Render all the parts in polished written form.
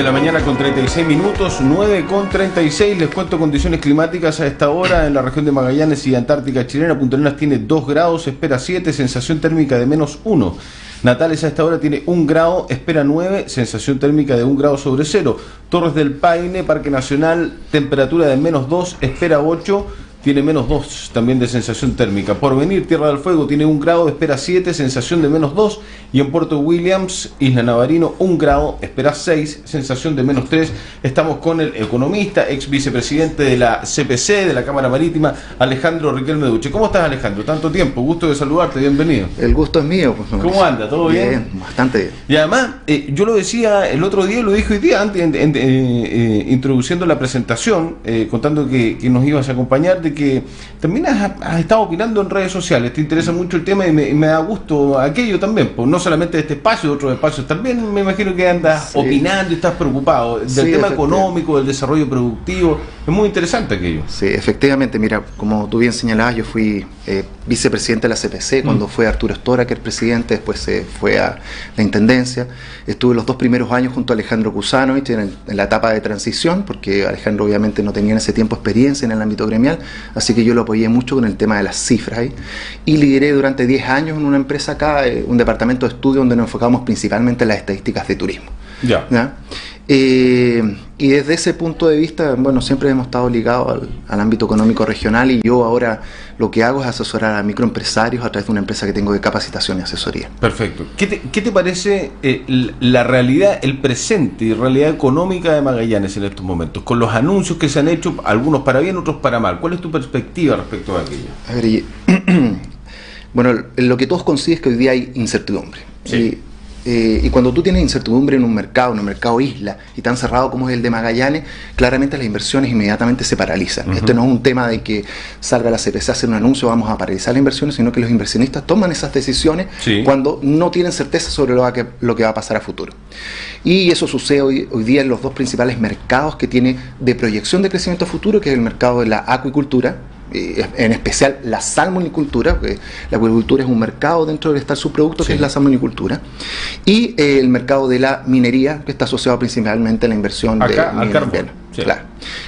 la mañana con 36 minutos, 9 con 36. Les cuento condiciones climáticas a esta hora en la región de Magallanes y Antártica chilena. Punta Arenas tiene 2 grados, espera 7, sensación térmica de menos 1. Natales a esta hora tiene 1 grado, espera 9, sensación térmica de 1 grado sobre 0. Torres del Paine, Parque Nacional, temperatura de menos 2, espera 8. Tiene menos 2 también de sensación térmica. Porvenir, Tierra del Fuego, tiene 1 grado, espera 7, sensación de menos 2. Y en Puerto Williams, Isla Navarino, 1 grado, espera 6, sensación de menos 3. Estamos con el economista, ex vicepresidente de la CPC, de la Cámara Marítima, Alejandro Riquelme Duche. ¿Cómo estás, Alejandro? Tanto tiempo, gusto de saludarte, bienvenido. El gusto es mío. Pues, ¿cómo anda? ¿Todo bien? Bien, bastante bien. Y además, yo lo decía el otro día, lo dije hoy día, antes, introduciendo la presentación, contando que nos ibas a acompañar, de que también has estado opinando en redes sociales, te interesa mucho el tema y me da gusto aquello también, pues no solamente de este espacio, de otros espacios, también me imagino que andas opinando y estás preocupado del tema económico, del desarrollo productivo, es muy interesante aquello. Sí, efectivamente, mira, como tú bien señalabas, yo fui vicepresidente de la CPC cuando fue Arturo Estora, que es el presidente, después se fue a la Intendencia, estuve los 2 primeros años junto a Alejandro Kusanovich en la etapa de transición, porque Alejandro obviamente no tenía en ese tiempo experiencia en el ámbito gremial, así que yo lo apoyé mucho con el tema de las cifras ahí, y lideré durante 10 años en una empresa acá, un departamento de estudio donde nos enfocamos principalmente en las estadísticas de turismo. ¿Ya? Y desde ese punto de vista, bueno, siempre hemos estado ligados al ámbito económico regional, y yo ahora lo que hago es asesorar a microempresarios a través de una empresa que tengo de capacitación y asesoría. Perfecto. ¿Qué te parece la realidad, el presente y realidad económica de Magallanes en estos momentos? Con los anuncios que se han hecho, algunos para bien, otros para mal. ¿Cuál es tu perspectiva respecto a aquello? A ver, bueno, lo que todos coinciden es que hoy día hay incertidumbre. Sí. Y cuando tú tienes incertidumbre en un mercado isla, y tan cerrado como es el de Magallanes, claramente las inversiones inmediatamente se paralizan. Esto no es un tema de que salga la CPC a hacer un anuncio, vamos a paralizar las inversiones, sino que los inversionistas toman esas decisiones cuando no tienen certeza sobre lo que va a pasar a futuro. Y eso sucede hoy día en los 2 principales mercados que tiene de proyección de crecimiento futuro, que es el mercado de la acuicultura, en especial la salmonicultura, porque la acuicultura es un mercado dentro de estar subproducto, que es la salmonicultura, y el mercado de la minería, que está asociado principalmente a la inversión al carbón.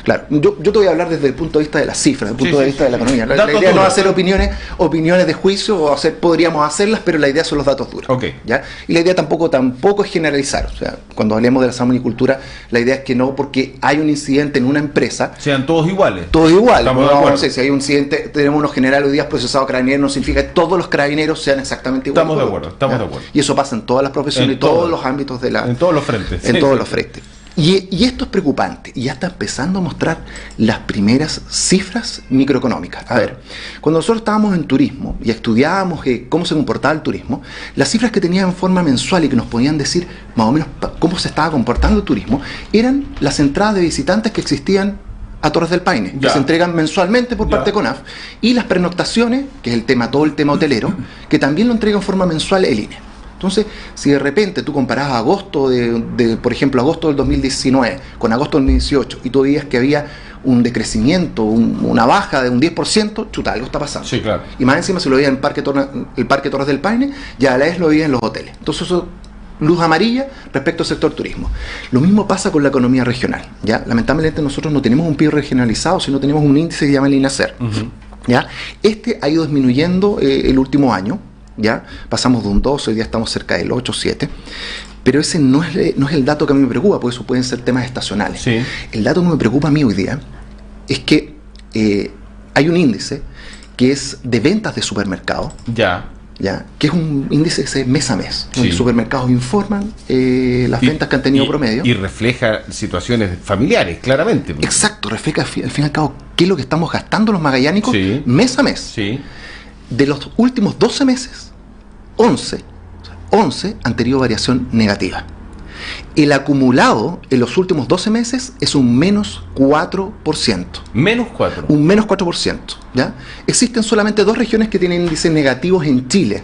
Claro. Yo te voy a hablar desde el punto de vista de las cifras, desde el punto de vista de la economía. La idea no es hacer opiniones de juicio, podríamos hacerlas, pero la idea son los datos duros. ¿Ya? Y la idea tampoco es generalizar. O sea, cuando hablemos de la salmonicultura, la idea es que no, porque hay un incidente en una empresa, sean todos iguales. Todos iguales. No sé, si hay un incidente, tenemos unos general hoy día procesado carabinero, no significa que todos los carabineros sean exactamente iguales. Estamos de acuerdo. Y eso pasa en todas las profesiones, en todos los ámbitos de la... En todos los frentes. En todos los frentes. Y esto es preocupante, y ya está empezando a mostrar las primeras cifras microeconómicas. A ver, cuando nosotros estábamos en turismo y estudiábamos cómo se comportaba el turismo, las cifras que tenían en forma mensual y que nos podían decir más o menos cómo se estaba comportando el turismo, eran las entradas de visitantes que existían a Torres del Paine, que se entregan mensualmente por parte de CONAF, y las pernoctaciones, que es todo el tema hotelero, que también lo entrega en forma mensual el INE. Entonces, si de repente tú comparabas agosto por ejemplo, agosto del 2019 con agosto del 2018, y tú veías que había un decrecimiento, una baja de un 10%, chuta, algo está pasando. Sí, claro. Y más encima se lo veía en el Parque Torres del Paine, ya a la vez lo veía en los hoteles. Entonces eso, luz amarilla respecto al sector turismo. Lo mismo pasa con la economía regional. ¿Ya? Lamentablemente nosotros no tenemos un PIB regionalizado, sino tenemos un índice que se llama el INACER. ¿Ya? Este ha ido disminuyendo el último año. ¿Ya? Pasamos de un 12, hoy día estamos cerca del 8, 7, pero ese no es el dato que a mí me preocupa, porque eso pueden ser temas estacionales. El dato que me preocupa a mí hoy día es que hay un índice que es de ventas de supermercado, que es un índice que se mes a mes, donde los supermercados informan las ventas que han tenido promedio. Y refleja situaciones familiares, claramente. Exacto, refleja al fin y al cabo qué es lo que estamos gastando los magallánicos mes a mes. De los últimos 12 meses, 11 han tenido variación negativa. El acumulado en los últimos 12 meses es un menos 4%. ¿Menos 4? Un menos 4%. ¿Ya? Existen solamente 2 regiones que tienen índices negativos en Chile.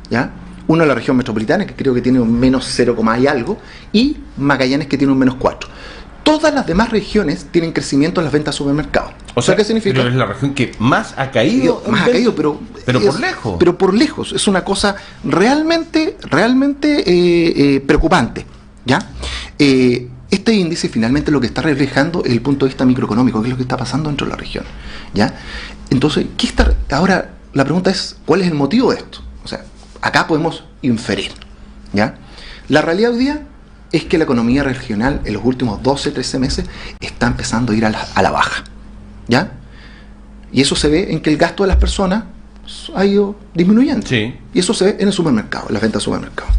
¿Ya? Una es la región metropolitana, que creo que tiene un menos 0, y algo, y Magallanes, que tiene un menos 4. Todas las demás regiones tienen crecimiento en las ventas de supermercados. O sea, ¿qué significa? Pero es la región que más ha caído. Pero por lejos. Pero por lejos. Es una cosa realmente preocupante. ¿Ya? este índice finalmente lo que está reflejando es el punto de vista microeconómico, que es lo que está pasando dentro de la región, ¿ya? Entonces, ahora la pregunta es, ¿cuál es el motivo de esto? O sea, acá podemos inferir, ¿ya? La realidad hoy día es que la economía regional en los últimos 12, 13 meses está empezando a ir a la baja, ¿ya? Y eso se ve en que el gasto de las personas ha ido disminuyendo. Sí. Y eso se ve en el supermercado, en las ventas de supermercado.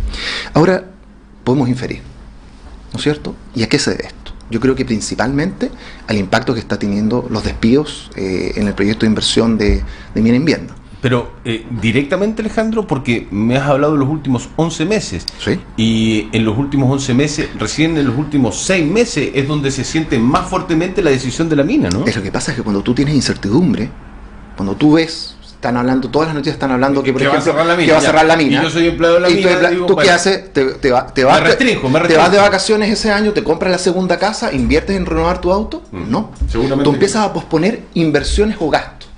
Ahora, podemos inferir, ¿no es cierto? ¿Y a qué se debe esto? Yo creo que principalmente al impacto que está teniendo los despidos en el proyecto de inversión de Mina Invierno. Pero directamente, Alejandro, porque me has hablado de los últimos 11 meses. Sí. Y en los últimos 11 meses, recién en los últimos 6 meses, es donde se siente más fuertemente la decisión de la mina, ¿no? Es lo que pasa es que cuando tú tienes incertidumbre, cuando tú ves, están hablando, todas las noticias están hablando que, por ejemplo, que va a cerrar la mina. Y yo soy empleado de la mina. ¿Tú qué haces? Te vas de vacaciones ese año, te compras la segunda casa, inviertes en renovar tu auto. No. Seguramente. Tú empiezas a posponer inversiones o gastos,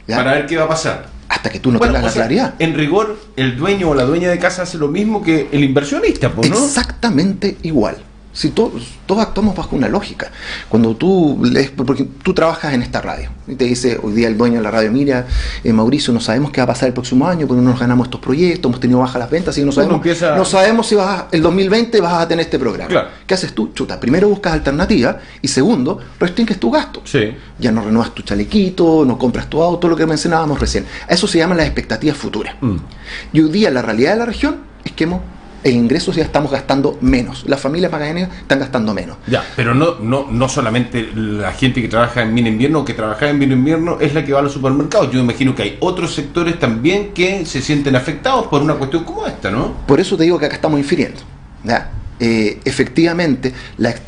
¿ya? Para ver qué va a pasar. Hasta que tú no tengas la claridad. En rigor, el dueño o la dueña de casa hace lo mismo que el inversionista, ¿no? Exactamente igual. Si todos actuamos bajo una lógica. Cuando tú lees, porque tú trabajas en esta radio y te dice hoy día el dueño de la radio, mira, Mauricio, no sabemos qué va a pasar el próximo año porque no nos ganamos estos proyectos, hemos tenido bajas las ventas y no sabemos si el 2020 vas a tener este programa. Claro. ¿Qué haces tú? Chuta, primero buscas alternativas y segundo, restringes tu gasto. Sí. Ya no renuevas tu chalequito, no compras tu auto, lo que mencionábamos recién. Eso se llama las expectativas futuras. Y hoy día la realidad de la región es que en ingresos ya estamos gastando menos. Las familias magallanesas están gastando menos. Ya, pero no solamente la gente que trabaja en Mina Invierno o que trabaja en Mina Invierno es la que va a los supermercados. Yo imagino que hay otros sectores también que se sienten afectados por una cuestión como esta, ¿no? Por eso te digo que acá estamos infiriendo, ¿ya? Efectivamente,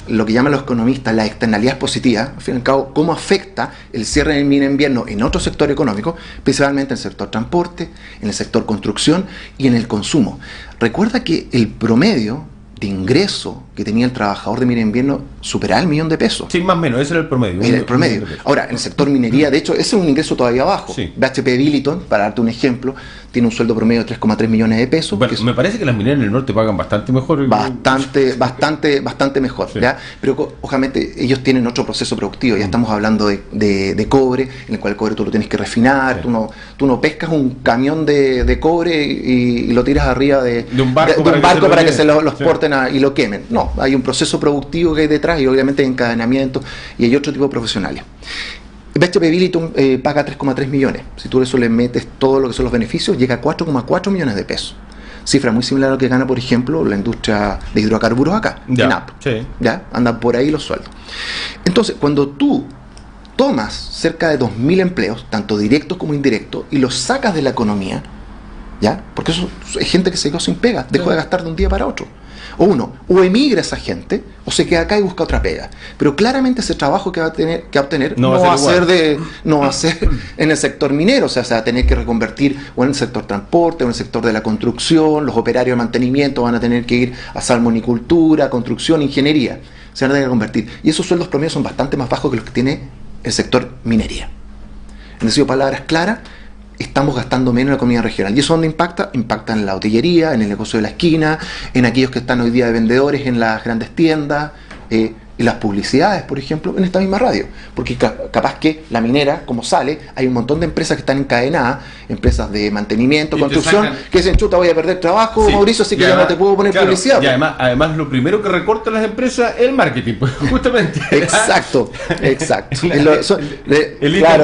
lo que llaman los economistas la externalidad positiva, al fin y al cabo, cómo afecta el cierre de Mina Invierno en otro sector económico, principalmente en el sector transporte, en el sector construcción y en el consumo. Recuerda que el promedio de ingreso que tenía el trabajador de Mina Invierno superaba el $1.000.000. Sí, más o menos, ese era el promedio. Era el promedio. Ahora, en el sector minería, de hecho, ese es un ingreso todavía bajo. Sí. BHP Billiton, para darte un ejemplo, tiene un sueldo promedio de 3,3 millones de pesos. Bueno, me parece que las mineras en el norte pagan bastante mejor. Bastante mejor, sí. ¿Ya? Pero, obviamente, ellos tienen otro proceso productivo. Ya estamos hablando de cobre, en el cual el cobre tú lo tienes que refinar. Sí. Tú no pescas un camión de cobre y lo tiras arriba de un barco para que se lo exporten y lo quemen. No, hay un proceso productivo que hay detrás y obviamente hay encadenamiento y hay otro tipo de profesionales. BHP Billiton paga 3,3 millones. Si tú eso le metes todo lo que son los beneficios, llega a 4,4 millones de pesos. Cifra muy similar a lo que gana, por ejemplo, la industria de hidrocarburos acá, ya, en AP. Sí. ¿Ya? Andan por ahí los sueldos. Entonces, cuando tú tomas cerca de 2.000 empleos, tanto directos como indirectos, y los sacas de la economía, ¿ya? Porque eso es gente que se quedó sin pega, dejó de gastar de un día para otro. O emigra esa gente, o se queda acá y busca otra pega. Pero claramente ese trabajo que va a tener que obtener no va a ser en el sector minero, o sea, se va a tener que reconvertir o en el sector transporte, o en el sector de la construcción, los operarios de mantenimiento van a tener que ir a salmonicultura, construcción, ingeniería. Se van a tener que convertir. Y esos sueldos promedios son bastante más bajos que los que tiene el sector minería. En decir palabras claras, estamos gastando menos en la economía regional. ¿Y eso dónde impacta? Impacta en la hotelería, en el negocio de la esquina, en aquellos que están hoy día de vendedores en las grandes tiendas, y las publicidades, por ejemplo, en esta misma radio. Porque capaz que la minera, como sale, hay un montón de empresas que están encadenadas, empresas de mantenimiento, construcción, que dicen, chuta, voy a perder trabajo, sí, Mauricio, así que ya no te puedo poner publicidad. Y además lo primero que recortan las empresas es el marketing, pues, justamente. Exacto.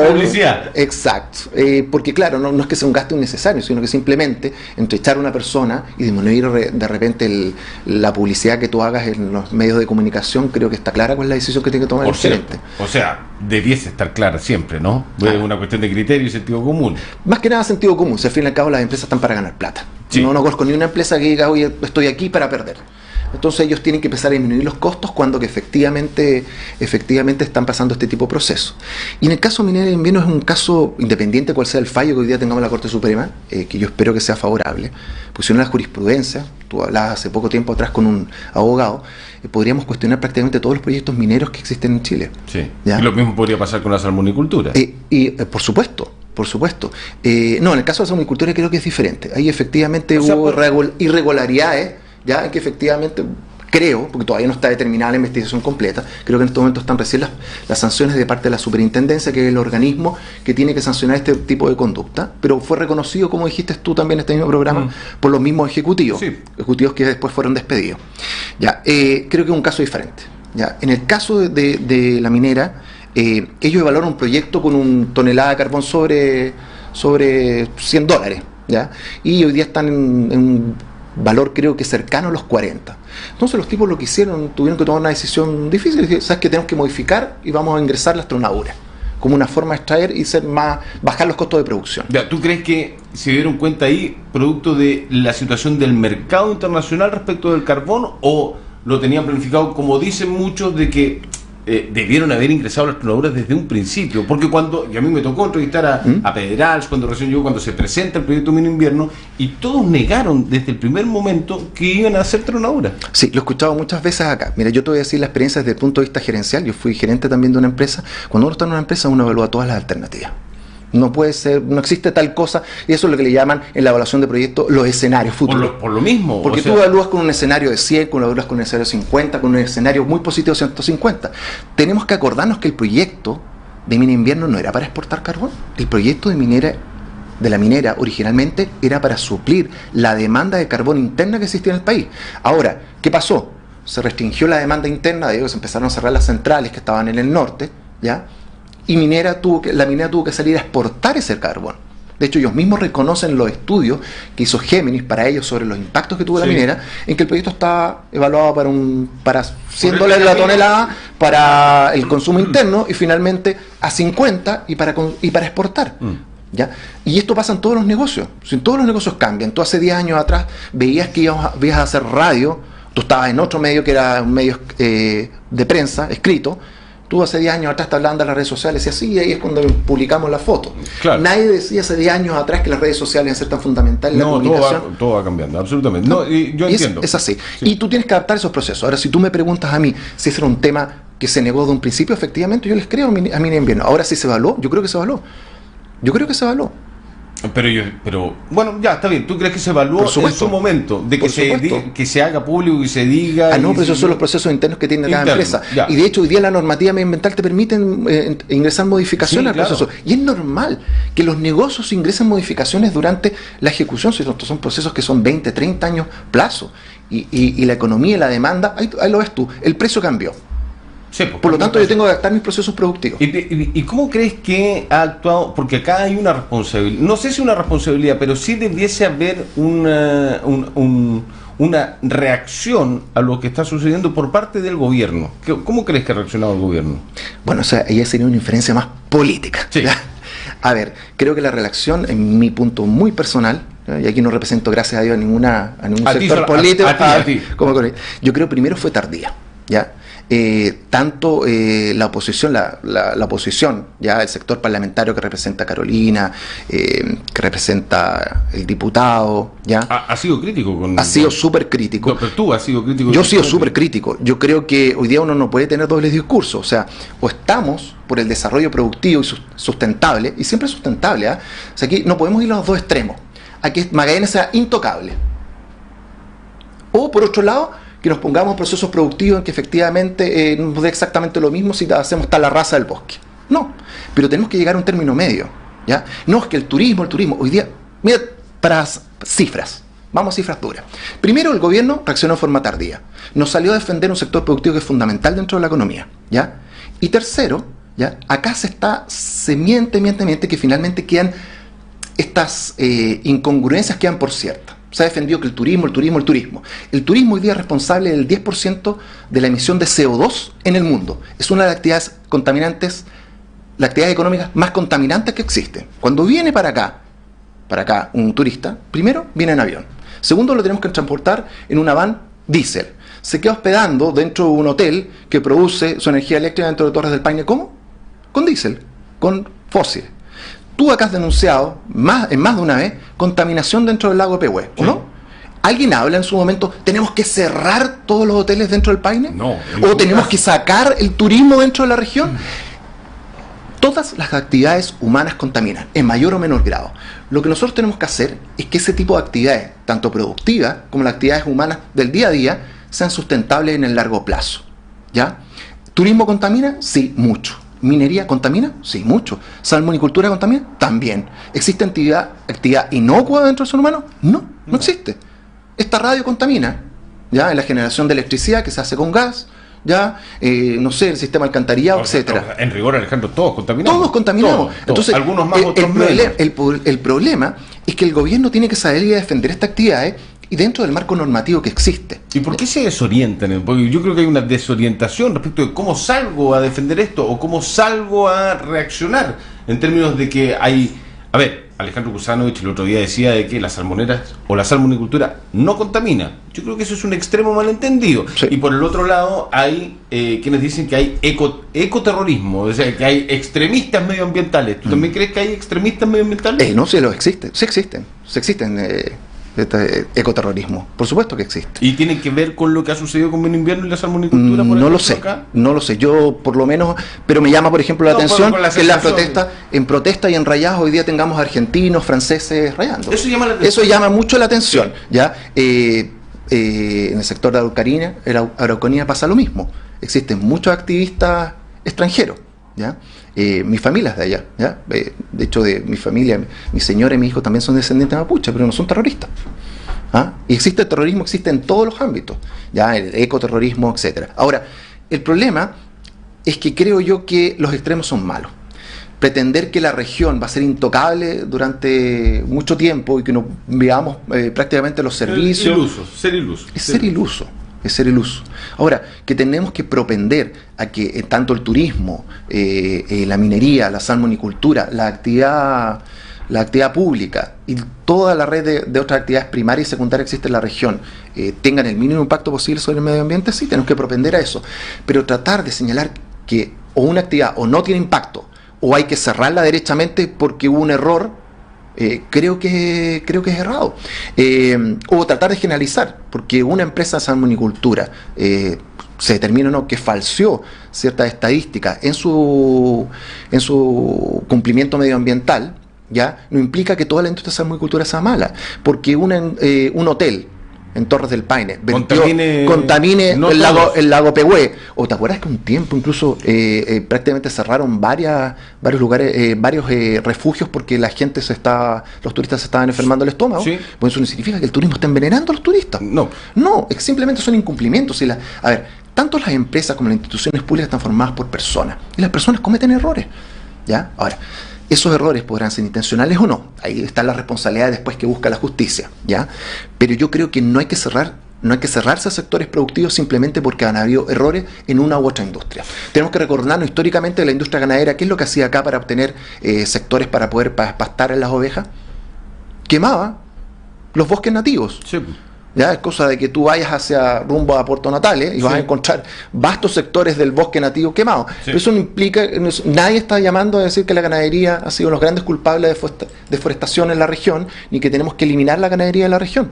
Publicidad. Exacto. Porque claro, no es que sea un gasto innecesario, sino que simplemente entre echar a una persona y disminuir de repente la publicidad que tú hagas en los medios de comunicación, creo que está clara cuál es la decisión que tiene que tomar el gerente. O sea, debiese estar clara siempre, ¿no? Es una cuestión de criterio y sentido común. Más que nada sentido común, si al fin y al cabo las empresas están para ganar plata. Sí. No conozco ni una empresa que diga, oye, estoy aquí para perder. Entonces ellos tienen que empezar a disminuir los costos cuando que efectivamente están pasando este tipo de procesos. Y en el caso minero de invierno es un caso independiente cuál sea el fallo que hoy día tengamos en la Corte Suprema, que yo espero que sea favorable, porque si no la jurisprudencia, tú hablabas hace poco tiempo atrás con un abogado, podríamos cuestionar prácticamente todos los proyectos mineros que existen en Chile. Sí. ¿Ya? Y lo mismo podría pasar con la salmonicultura. Por supuesto. No, en el caso de la salmonicultura creo que es diferente. Ahí efectivamente hubo irregularidades, ya que efectivamente creo, porque todavía no está determinada la investigación completa, creo que en estos momentos están recién las sanciones de parte de la superintendencia, que es el organismo que tiene que sancionar este tipo de conducta, pero fue reconocido, como dijiste tú también en este mismo programa, por los mismos ejecutivos, ejecutivos que después fueron despedidos. Ya, creo que es un caso diferente. Ya, en el caso de la minera, ellos evaluaron un proyecto con un tonelada de carbón sobre $100, ¿ya? Y hoy día están en un valor, creo que cercano a los 40. Entonces los tipos lo que hicieron, tuvieron que tomar una decisión difícil. ¿Sabes qué? Tenemos que modificar y vamos a ingresar las tronaduras como una forma de extraer y bajar los costos de producción. Ya, ¿tú crees que se dieron cuenta ahí producto de la situación del mercado internacional respecto del carbón, o lo tenían planificado, como dicen muchos, de que debieron haber ingresado las tronaduras desde un principio? Porque y a mí me tocó entrevistar a Pedrals cuando se presenta el proyecto Mino Invierno, y todos negaron desde el primer momento que iban a hacer tronaduras. Sí, lo he escuchado muchas veces acá. Mira, yo te voy a decir la experiencia desde el punto de vista gerencial. Yo fui gerente también de una empresa. Cuando uno está en una empresa, uno evalúa todas las alternativas. No puede ser, no existe tal cosa, y eso es lo que le llaman en la evaluación de proyectos los escenarios futuros. Por lo mismo. Porque tú evalúas con un escenario de 100, con un escenario de 50, con un escenario muy positivo de 150. Tenemos que acordarnos que el proyecto de Mina Invierno no era para exportar carbón. El proyecto de la minera originalmente era para suplir la demanda de carbón interna que existía en el país. Ahora, ¿qué pasó? Se restringió la demanda interna, de ellos se empezaron a cerrar las centrales que estaban en el norte, ¿ya? Y la minera tuvo que salir a exportar ese carbón. De hecho, ellos mismos reconocen los estudios que hizo Géminis para ellos sobre los impactos que tuvo la minera, en que el proyecto está evaluado para $100 la tonelada para el consumo interno, y finalmente a 50 y para exportar. ¿Ya? Y esto pasa en todos los negocios. Si en todos los negocios cambian. Tú hace 10 años atrás veías que ibas a hacer radio, tú estabas en otro medio que era un medio de prensa, escrito. Tú hace 10 años atrás estás hablando de las redes sociales y así, y ahí es cuando publicamos la foto. Claro. Nadie decía hace 10 años atrás que las redes sociales iban a ser tan fundamentales en la comunicación. Todo va cambiando, absolutamente. Yo entiendo. Es así. Sí. Y tú tienes que adaptar esos procesos. Ahora, si tú me preguntas a mí si ese era un tema que se negó de un principio, efectivamente yo les creo a Mina Invierno. Ahora, si se evaluó, yo creo que se evaluó. Pero bueno, ya está bien. ¿Tú crees que se evaluó en su momento de que se haga público y se diga? No, pero esos son los procesos internos que tiene cada empresa. Ya. Y de hecho, hoy día la normativa medioambiental te permite ingresar modificaciones al proceso. Y es normal que los negocios ingresen modificaciones durante la ejecución. Si estos son procesos que son 20, 30 años plazo. Y la economía y la demanda, ahí lo ves tú, el precio cambió. Sí, por lo tanto, yo tengo que adaptar mis procesos productivos. ¿Y cómo crees que ha actuado? Porque acá hay una responsabilidad, no sé si una responsabilidad, pero sí debiese haber una reacción a lo que está sucediendo por parte del gobierno. ¿Cómo crees que ha reaccionado el gobierno? Bueno, o sea, ella sería una inferencia más política. Sí. A ver, creo que la reacción, en mi punto muy personal, y aquí no represento, gracias a Dios, a ningún sector político, yo creo primero fue tardía, ¿ya? Tanto la oposición, la oposición, ya el sector parlamentario que representa a Carolina, que representa el diputado, ya ha sido crítico ha sido súper crítico. No, pero tú has sido crítico. Yo he sido súper crítico. Yo creo que hoy día uno no puede tener dobles discursos. O sea, o estamos por el desarrollo productivo y sustentable, y siempre sustentable, ¿eh? O sea, aquí no podemos ir a los dos extremos. Aquí Magallanes sea intocable. O por otro lado, que nos pongamos procesos productivos en que efectivamente nos dé exactamente lo mismo si hacemos tal la raza del bosque. No, pero tenemos que llegar a un término medio, ¿ya? No, es que el turismo, hoy día, mira, para cifras, vamos a cifras duras. Primero, el gobierno reaccionó de forma tardía. Nos salió a defender un sector productivo que es fundamental dentro de la economía, ¿ya? Y tercero, ¿ya? Acá se miente que finalmente quedan estas incongruencias quedan por ciertas. Se ha defendido que el turismo. El turismo hoy día es responsable del 10% de la emisión de CO2 en el mundo. Es una de las actividades contaminantes, las actividades económicas más contaminantes que existen. Cuando viene para acá un turista, primero viene en avión. Segundo, lo tenemos que transportar en una van diésel. Se queda hospedando dentro de un hotel que produce su energía eléctrica dentro de Torres del Paine. ¿Cómo? Con diésel, con fósil. Tú acá has denunciado en más de una vez contaminación dentro del lago de Pehue, ¿o no? ¿Alguien habla en su momento, tenemos que cerrar todos los hoteles dentro del Paine? No. ¿O tenemos que sacar el turismo dentro de la región? Todas las actividades humanas contaminan, en mayor o menor grado. Lo que nosotros tenemos que hacer es que ese tipo de actividades, tanto productivas como las actividades humanas del día a día, sean sustentables en el largo plazo. ¿Ya? ¿Turismo contamina? Sí, mucho. ¿Minería contamina? Sí, mucho. ¿Salmonicultura contamina? También. ¿Existe actividad inocua dentro del ser humano? No existe. Esta radio contamina, ¿ya? En la generación de electricidad que se hace con gas, ¿ya? No sé, el sistema alcantarillado, etcétera. En rigor, Alejandro, todos contaminamos. Todos contaminamos. Todos. Entonces, algunos más, otros menos. El problema es que el gobierno tiene que saber y defender estas actividades y dentro del marco normativo que existe. ¿Y por qué se desorientan? Porque yo creo que hay una desorientación respecto de cómo salgo a defender esto o cómo salgo a reaccionar en términos de que hay... A ver, Alejandro Kusanovich el otro día decía de que las salmoneras o la salmonicultura no contamina. Yo creo que eso es un extremo malentendido. Sí. Y por el otro lado hay quienes dicen que hay ecoterrorismo, o sea, que hay extremistas medioambientales. ¿Tú también crees que hay extremistas medioambientales? No, sí existen. Sí existen ecoterrorismo. Por supuesto que existe. ¿Y tiene que ver con lo que ha sucedido con Buen Invierno y la salmonicultura? No lo sé. Yo por lo menos, pero me llama por ejemplo la atención que en protesta y en rayados hoy día tengamos argentinos, franceses rayando. Eso llama mucho la atención. ¿Ya? En el sector de Araucanía pasa lo mismo. Existen muchos activistas extranjeros. ¿Ya? Mi familia es de allá, ¿ya? De hecho, de mi familia, mi señora y mi hijo también son descendientes de mapuche, pero no son terroristas. ¿Ah? Y existe el terrorismo, existe en todos los ámbitos, ¿ya? El ecoterrorismo, etcétera. Ahora, el problema es que creo yo que los extremos son malos. Pretender que la región va a ser intocable durante mucho tiempo y que no veamos prácticamente los servicios... Es ser iluso. Ahora, que tenemos que propender a que tanto el turismo, la minería, la salmonicultura, la actividad pública y toda la red de otras actividades primarias y secundarias que existen en la región tengan el mínimo impacto posible sobre el medio ambiente, sí, tenemos que propender a eso. Pero tratar de señalar que o una actividad o no tiene impacto o hay que cerrarla derechamente porque hubo un error, creo que es errado. O tratar de generalizar, porque una empresa de salmonicultura se determina que falseó ciertas estadísticas en su cumplimiento medioambiental, ¿ya? No implica que toda la industria de salmonicultura sea mala, porque un hotel en Torres del Paine contamine el lago Pehue. O te acuerdas que un tiempo incluso prácticamente cerraron varios lugares, varios refugios porque los turistas se estaban enfermando el estómago. Sí. Pues eso no significa que el turismo esté envenenando a los turistas. No, simplemente son incumplimientos. A ver, tanto las empresas como las instituciones públicas están formadas por personas y las personas cometen errores, ¿ya? Ahora, esos errores podrán ser intencionales o no. Ahí está la responsabilidad después que busca la justicia, ¿ya? Pero yo creo que no hay que cerrarse a sectores productivos simplemente porque han habido errores en una u otra industria. Tenemos que recordarnos históricamente de la industria ganadera. ¿Qué es lo que hacía acá para obtener sectores para poder pastar en las ovejas? Quemaba los bosques nativos. Sí. Ya es cosa de que tú vayas rumbo a Puerto Natales y vas a encontrar vastos sectores del bosque nativo quemados. Sí. Pero eso no implica, nadie está llamando a decir que la ganadería ha sido los grandes culpables de deforestación en la región, ni que tenemos que eliminar la ganadería de la región.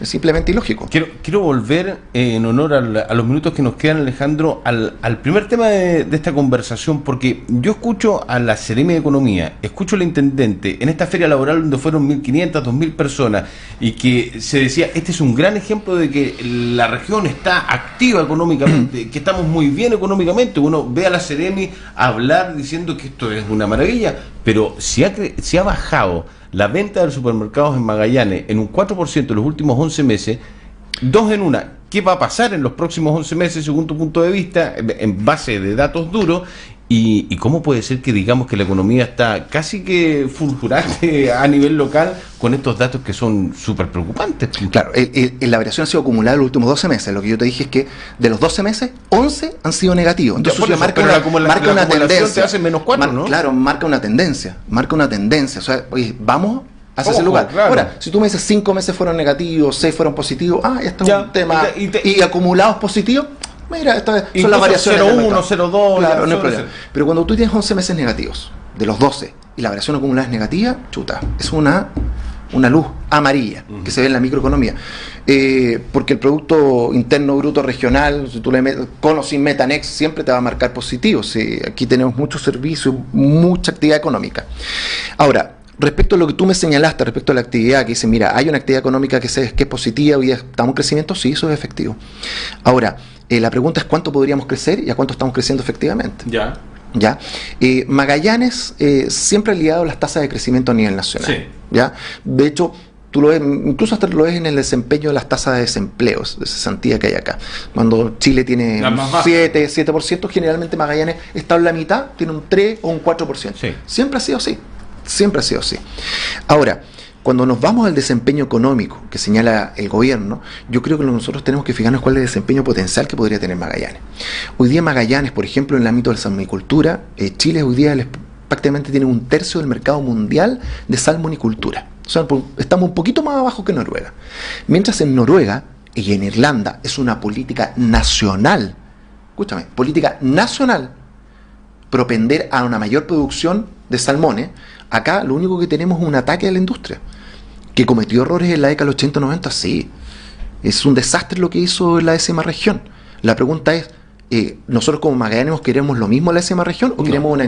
Es simplemente ilógico. Quiero volver en honor a los minutos que nos quedan, Alejandro, al primer tema de esta conversación, porque yo escucho a la Seremi de Economía, escucho al intendente en esta feria laboral donde fueron 1.500, 2.000 personas y que se decía, este es un gran ejemplo de que la región está activa económicamente, que estamos muy bien económicamente. Uno ve a la Seremi hablar diciendo que esto es una maravilla, pero si ha bajado la venta de los supermercados en Magallanes en un 4% en los últimos 11 meses, dos en una. ¿Qué va a pasar en los próximos 11 meses según tu punto de vista, en base de datos duros? ¿Y cómo puede ser que digamos que la economía está casi que fulgurante a nivel local con estos datos que son súper preocupantes? Claro, la variación ha sido acumulada en los últimos 12 meses. Lo que yo te dije es que de los 12 meses, 11 han sido negativos. Entonces eso marca una tendencia. Te hace menos 4, ¿no? Claro, marca una tendencia. O sea, oye, vamos hacia ese lugar. Claro. Ahora, si tú me dices 5 meses fueron negativos, 6 fueron positivos, esto es un tema. Y acumulados positivos, mira, estas son las variaciones. 0,1, 0,2. Claro, no hay problema. Pero cuando tú tienes 11 meses negativos, de los 12, y la variación acumulada es negativa, chuta, es una luz amarilla que se ve en la microeconomía. Porque el Producto Interno Bruto Regional, si tú le metes con o sin Metanex, siempre te va a marcar positivo. Aquí tenemos muchos servicios, mucha actividad económica. Ahora, respecto a lo que tú me señalaste, respecto a la actividad, que dice, mira, hay una actividad económica que es positiva, hoy día estamos en crecimiento, sí, eso es efectivo. Ahora, la pregunta es cuánto podríamos crecer y a cuánto estamos creciendo efectivamente. ¿Ya? Magallanes siempre ha ligado las tasas de crecimiento a nivel nacional. Sí. ¿Ya? De hecho, tú lo ves, incluso hasta lo ves en el desempeño de las tasas de desempleo, de cesantía que hay acá. Cuando Chile tiene un 7%, generalmente Magallanes está en la mitad, tiene un 3 o un 4%. Sí. Siempre ha sido así. Siempre ha sido así. Ahora, cuando nos vamos al desempeño económico que señala el gobierno, yo creo que nosotros tenemos que fijarnos cuál es el desempeño potencial que podría tener Magallanes. Hoy día Magallanes, por ejemplo, en el ámbito de la salmonicultura, Chile hoy día prácticamente tiene un tercio del mercado mundial de salmonicultura. O sea, estamos un poquito más abajo que Noruega. Mientras en Noruega y en Irlanda es una política nacional, escúchame, política nacional, propender a una mayor producción de salmones. Acá lo único que tenemos es un ataque a la industria, que cometió errores en la década del 80-90, sí. Es un desastre lo que hizo en la décima región. La pregunta es, ¿nosotros como Magallanes queremos lo mismo en la décima región o queremos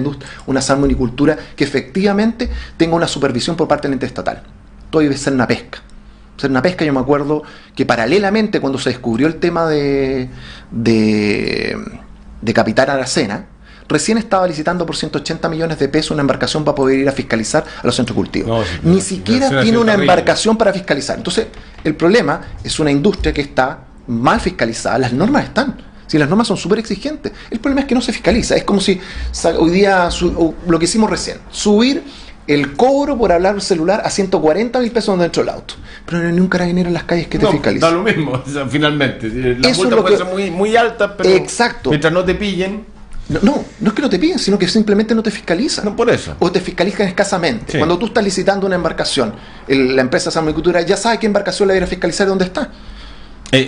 una salmonicultura que efectivamente tenga una supervisión por parte del ente estatal? Todo debe ser una pesca. Ser una pesca, yo me acuerdo que paralelamente cuando se descubrió el tema de Capitán Aracena, recién estaba licitando por 180 millones de pesos una embarcación para poder ir a fiscalizar a los centros de cultivo. No, sí, ni siquiera tiene una embarcación para fiscalizar. Entonces, el problema es una industria que está mal fiscalizada. Las normas están. Si las normas son súper exigentes. El problema es que no se fiscaliza. Es como si hoy día, lo que hicimos recién, subir el cobro por hablar un celular a 140.000 pesos dentro del auto. Pero no hay ni un carabinero en las calles que te fiscalice. Da lo mismo, o sea, finalmente. La multa puede ser muy, muy alta, pero exacto. Mientras no te pillen... No es que no te piden, sino que simplemente no te fiscalizan. No, por eso. O te fiscalizan escasamente. Sí. Cuando tú estás licitando una embarcación, la empresa de salmonicultura ya sabe qué embarcación la va a ir a fiscalizar y dónde está.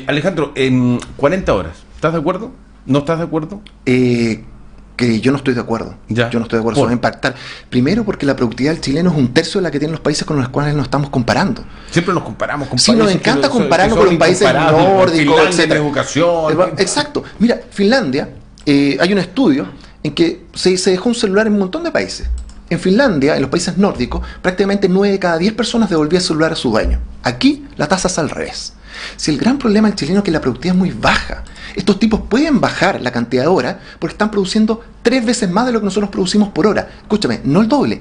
Alejandro, en 40 horas, ¿estás de acuerdo? ¿No estás de acuerdo? Que yo no estoy de acuerdo. Ya. Yo no estoy de acuerdo. Eso va a impactar. Primero porque la productividad del chileno es un tercio de la que tienen los países con los cuales nos estamos comparando. Siempre nos comparamos con países. Sí, nos encanta compararnos con los países nórdicos, etc. Educación. Exacto. Mira, Finlandia, hay un estudio en que se dejó un celular en un montón de países. En Finlandia, en los países nórdicos, prácticamente 9 de cada 10 personas devolvía el celular a su dueño. Aquí la tasa es al revés. Si el gran problema del chileno es que la productividad es muy baja. Estos tipos pueden bajar la cantidad de horas porque están produciendo 3 veces más de lo que nosotros producimos por hora. Escúchame, no el doble,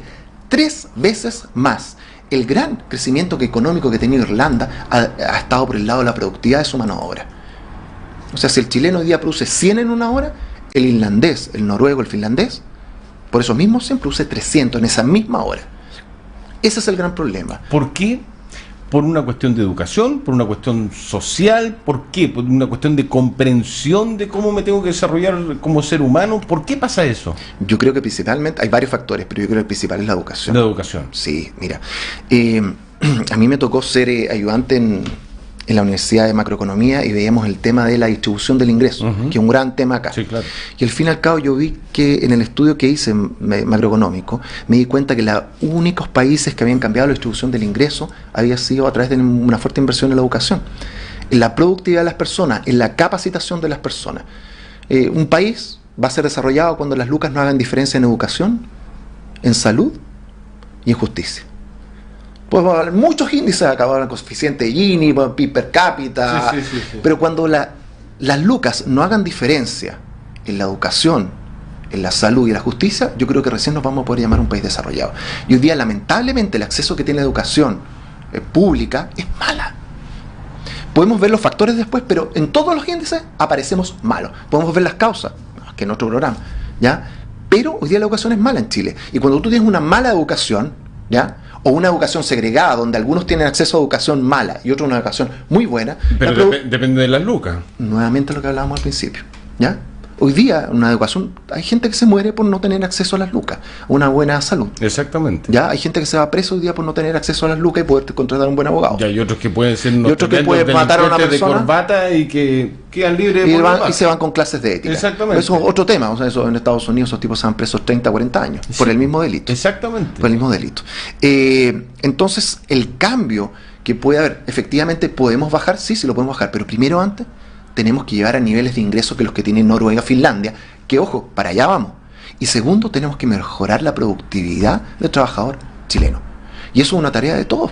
3 veces más. El gran crecimiento económico que ha tenido Irlanda ha estado por el lado de la productividad de su mano de obra. O sea, si el chileno hoy día produce 100 en una hora, el irlandés, el noruego, el finlandés, por eso mismo siempre produce 300 en esa misma hora. Ese es el gran problema. ¿Por qué? ¿Por una cuestión de educación? ¿Por una cuestión social? ¿Por qué? ¿Por una cuestión de comprensión de cómo me tengo que desarrollar como ser humano? ¿Por qué pasa eso? Yo creo que principalmente, hay varios factores, pero yo creo que el principal es la educación. La educación. Sí, mira. A mí me tocó ser ayudante en la Universidad de Macroeconomía y veíamos el tema de la distribución del ingreso, que es un gran tema acá. Sí, claro. Y al fin y al cabo yo vi que en el estudio que hice macroeconómico, me di cuenta que los únicos países que habían cambiado la distribución del ingreso había sido a través de una fuerte inversión en la educación, en la productividad de las personas, en la capacitación de las personas. Un país va a ser desarrollado cuando las lucas no hagan diferencia en educación, en salud y en justicia. Pues va a haber muchos índices acá, va a haber coeficiente de Gini, PIB per cápita, sí. Pero cuando las lucas no hagan diferencia en la educación, en la salud y en la justicia, yo creo que recién nos vamos a poder llamar un país desarrollado. Y hoy día, lamentablemente, el acceso que tiene la educación pública es mala. Podemos ver los factores después, pero en todos los índices aparecemos malos. Podemos ver las causas, que en otro programa, ¿ya? Pero hoy día la educación es mala en Chile. Y cuando tú tienes una mala educación, ¿ya?, o una educación segregada, donde algunos tienen acceso a educación mala y otros a una educación muy buena. Pero depende de las lucas. Nuevamente lo que hablábamos al principio, ¿ya? Hoy día, una educación, hay gente que se muere por no tener acceso a las lucas, a una buena salud. Exactamente. Ya hay gente que se va preso hoy día por no tener acceso a las lucas y poder contratar a un buen abogado. Ya hay otros que pueden ser unos matar a una persona de corbata y que quedan libres y se van con clases de ética. Exactamente. Eso es otro tema. O sea, eso en Estados Unidos esos tipos se van presos 30, 40 años por el mismo delito. Exactamente. Por el mismo delito. Entonces, el cambio que puede haber, efectivamente podemos bajar, sí lo podemos bajar, pero primero antes tenemos que llegar a niveles de ingresos que los que tienen Noruega, Finlandia, que ojo, para allá vamos. Y segundo, tenemos que mejorar la productividad del trabajador chileno. Y eso es una tarea de todos.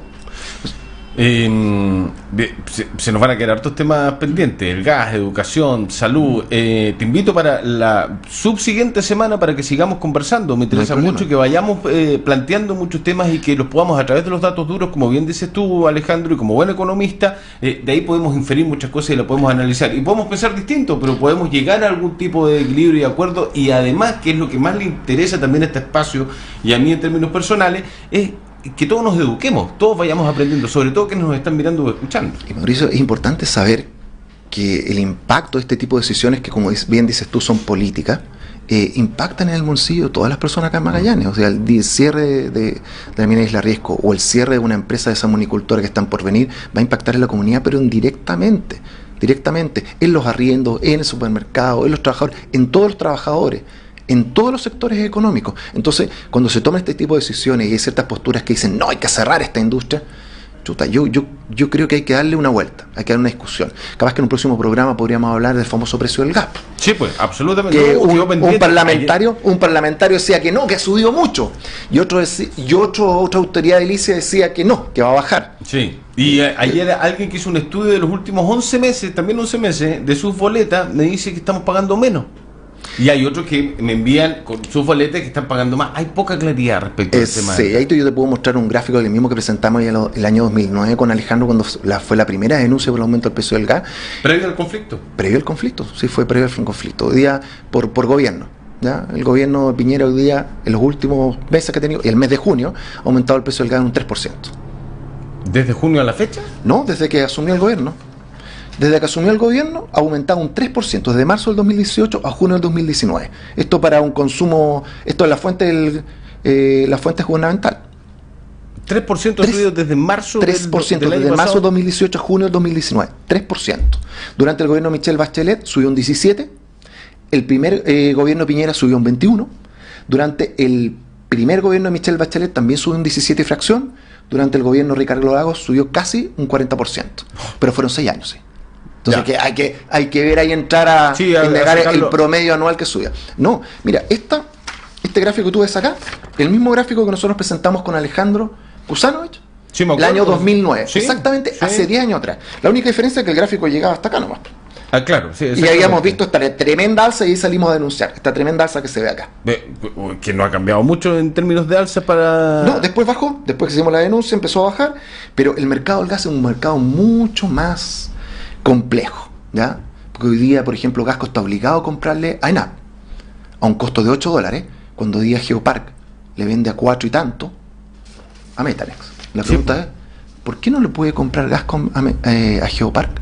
Se nos van a quedar hartos temas pendientes: el gas, educación, salud. Te invito para la subsiguiente semana para que sigamos conversando. Me interesa mucho que vayamos planteando muchos temas y que los podamos, a través de los datos duros, como bien dices tú, Alejandro, y como buen economista, de ahí podemos inferir muchas cosas y las podemos analizar. Y podemos pensar distinto, pero podemos llegar a algún tipo de equilibrio y acuerdo. Y además, que es lo que más le interesa también a este espacio y a mí en términos personales, es que todos nos eduquemos, todos vayamos aprendiendo, sobre todo que nos están mirando o escuchando. Y Mauricio, es importante saber que el impacto de este tipo de decisiones, que como bien dices tú, son políticas, impactan en el bolsillo de todas las personas acá en Magallanes. O sea, el cierre de la mina de Isla Riesco o el cierre de una empresa de salmonicultura que están por venir va a impactar en la comunidad, pero indirectamente, en los arriendos, en el supermercado, en los trabajadores, en todos los trabajadores, en todos los sectores económicos. Entonces, cuando se toman este tipo de decisiones y hay ciertas posturas que dicen, no, hay que cerrar esta industria, chuta, yo creo que hay que darle una vuelta, hay que dar una discusión. Capaz que en un próximo programa podríamos hablar del famoso precio del gas. Sí, pues, absolutamente. Que un parlamentario decía que no, que ha subido mucho. Y otra autoridad de edilicia decía que no, que va a bajar. Sí. Y ayer alguien que hizo un estudio de los últimos 11 meses, también 11 meses, de sus boletas, me dice que estamos pagando menos. Y hay otros que me envían con sus boletas que están pagando más. Hay poca claridad respecto al tema. Sí, ahí yo te puedo mostrar un gráfico del mismo que presentamos el año 2009 con Alejandro, cuando fue la primera denuncia por el aumento del precio del gas. ¿Previo al conflicto? Previo al conflicto, sí, fue previo al conflicto. Hoy día, por gobierno. ¿Ya? El gobierno de Piñera hoy día, en los últimos meses que ha tenido, y el mes de junio, ha aumentado el precio del gas en un 3%. ¿Desde junio a la fecha? No, desde que asumió el gobierno. Desde que asumió el gobierno ha aumentado un 3%, desde marzo del 2018 a junio del 2019. Esto para un consumo, esto es la fuente gubernamental. 3% ha subido desde marzo 3% desde marzo del 2018 a junio del 2019. 3%. Durante el gobierno de Michelle Bachelet subió un 17%. El primer gobierno de Piñera subió un 21%. Durante el primer gobierno de Michelle Bachelet también subió un 17 y fracción. Durante el gobierno de Ricardo Lagos subió casi un 40%. Pero fueron 6 años, sí. Entonces hay que ver ahí entrar a indagar el promedio anual que subió. No, mira, este gráfico que tú ves acá, el mismo gráfico que nosotros presentamos con Alejandro Kusanovich, el año 2009, ¿sí? Exactamente, sí. Hace 10 años atrás. La única diferencia es que el gráfico llegaba hasta acá nomás. Ah, claro, sí, y habíamos visto esta tremenda alza y ahí salimos a denunciar, esta tremenda alza que se ve acá. Que no ha cambiado mucho en términos de alza para... No, después bajó, después que hicimos la denuncia empezó a bajar, pero el mercado del gas es un mercado mucho más complejo, ¿ya? Porque hoy día, por ejemplo, Gasco está obligado a comprarle a ENAP a un costo de $8, cuando hoy día Geopark le vende a 4 y tanto a Methanex. La pregunta es, ¿por qué no le puede comprar Gasco a Geopark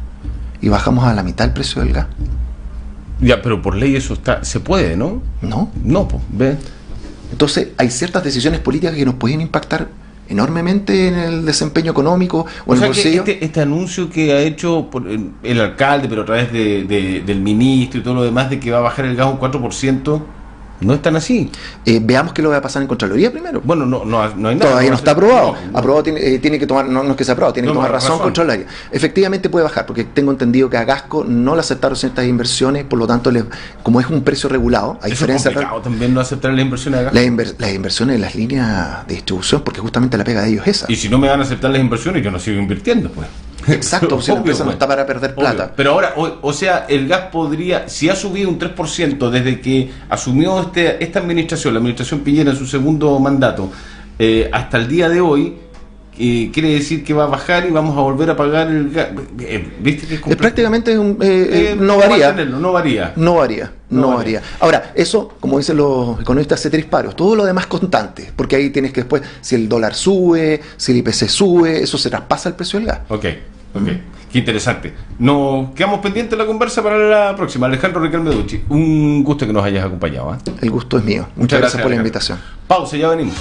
y bajamos a la mitad el precio del gas? Ya, pero por ley eso se puede, ¿no? No, pues, ve. Entonces, hay ciertas decisiones políticas que nos pueden impactar enormemente en el desempeño económico o en el bolsillo. Este anuncio que ha hecho el alcalde, pero a través del ministro y todo lo demás, de que va a bajar el gas un 4%, no es tan así. Veamos qué lo va a pasar en Contraloría primero. Bueno, no hay nada. Todavía no está aprobado. Aprobado tiene que tomar, no es que sea aprobado, tiene que tomar razón Contraloría. Efectivamente puede bajar, porque tengo entendido que a Gasco no le aceptaron ciertas inversiones, por lo tanto, como es un precio regulado, a diferencia... Es complicado también no aceptar las inversiones de Gasco. Las inversiones de las líneas de distribución, porque justamente la pega de ellos es esa. Y si no me van a aceptar las inversiones, yo no sigo invirtiendo, pues. Exacto, si la empresa no está para perder plata. Pero ahora, o sea, el gas podría, si ha subido un 3% desde que asumió esta administración, la administración Piñera, en su segundo mandato, hasta el día de hoy, quiere decir que va a bajar y vamos a volver a pagar el gas. ¿Viste que es prácticamente no varía. Ahora, eso, como dicen los economistas, se trisparos. Todo lo demás constante, porque ahí tienes que después, si el dólar sube, si el IPC sube, eso se traspasa el precio del gas. Ok. Qué interesante. Nos quedamos pendientes de la conversa para la próxima. Alejandro Riquelme Ducci, un gusto que nos hayas acompañado. El gusto es mío. Muchas gracias por la invitación. Pausa, ya venimos.